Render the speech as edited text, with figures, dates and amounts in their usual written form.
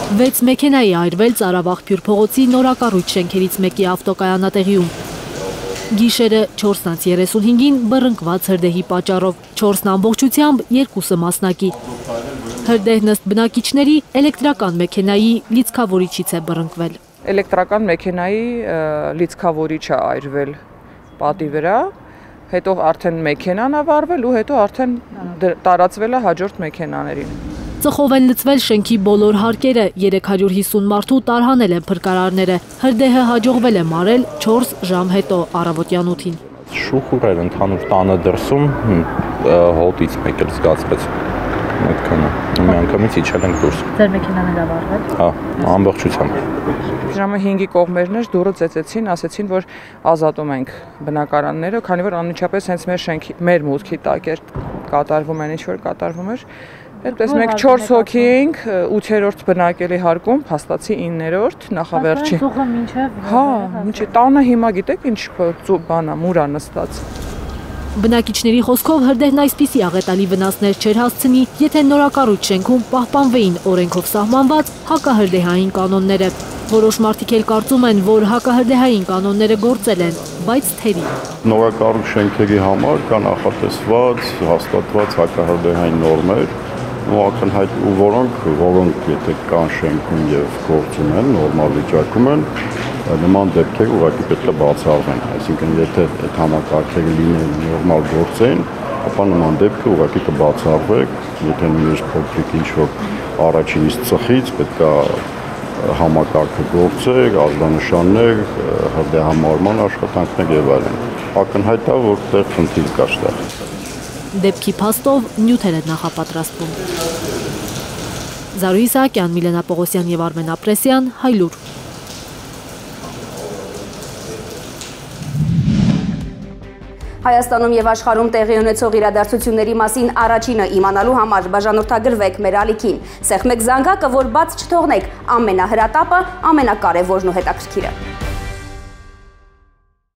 6 մեքենայի այրվել Ծարավաղբյուր փողոցի նորակառույց շենքերից մեկի ավտոկայանատեղիում։ Գիշերը 4:35-ին բռնկված հրդեհի պատճառով 4-ն ամբողջությամբ, 2-ը մասնակի։ Հրդեհն ըստ բնակիչների էլեկտրական մեքենայի լիցքավորիչից է բռնկվել։ Էլեկտրական մեքենայի լիցքավորիչը այրվել պատի վրա, հետո արդեն մեքենան է վառվել ու հետո արդեն տարածվել է հաջորդ մեքենաներին։ Ծխով են լցվել շենքի բոլոր հարկերը, 350 մարդու տարհանել են փրկարարները։ Հրդեհը հաջողվել է մարել 4 ժամ հետո առավոտյան 8-ին։ Շուխուր էր ընդհանուր տանը դրսում, հոտից մեկ էլ զգացվեց։ Այդքանը։ Միանգամից իջել ենք դուրս։ Ձեր մեքենան էլ ավարվել։ Հա, ամբողջությամբ։ Ժամը 5-ի կողմերն էր, դուռը ծեծեցին, ասեցին, որ ազատում ենք բնակարանները, քանի որ անմիջապես հենց մեր շենքի, մեր մուտքի տակ էր կատարվում այն ինչ որ կատարվում էր։ Այդպես մենք 4 հոգի էինք, 8-րդ բնակելի հարկում, փաստացի 9-րդ, նախավերջի։ Հա, ինչի տանը հիմա գիտեք ինչ բանա, մուրա նստած։ Բնակիչների խոսքով հրդեհն այսպիսի աղետալի վնասներ չէր հասցնի, եթե նորակառույց շենքում պահպանվեին օրենքով սահմանված հակահրդեհային կանոնները։ Որոշ մարդիկ էլ կարծում են, որ հակահրդեհային կանոնները գործել են, բայց թերի։ Նորակառույց շենքերի համար կան նախատեսված, հաստատված հակահրդեհային նորմեր, որոնք եթե կան շենքում եւ գործում են, նորմալ վիճակում են, նման դեպքեր ուղղակի պետք է բացառվեն, այսինքն եթե այդ համակարգերը լինեն նորմալ գործեն, ապա նման դեպքը ուղղակի կբացառվեք, եթե նույնիսկ փոքրիկ ինչ-որ առաջինից ծխից պետք է համակարգը գործեր, ազգանշաններ, հրդեհամարման աշխատանքներ եւ այլն։ Ակնհայտ է, որ դեռ խնդիր կա այստեղ։ Դեպքի փաստով նյութեր է նախապատրաստվում։ Զարուհի Սահակյան, Միլենա Պողոսյան եւ Արմեն Ապրեսյան, Հայլուր։ Հայաստանում եւ աշխարհում տեղի ունեցող իրադարձությունների մասին առաջինը իմանալու համար բաժանորդագրվեք մեր ալիքին։ Սեղմեք զանգակը, որ բաց չթողնեք, ամենահրատապը, ամենակարևորն ու հետաքրքիրը։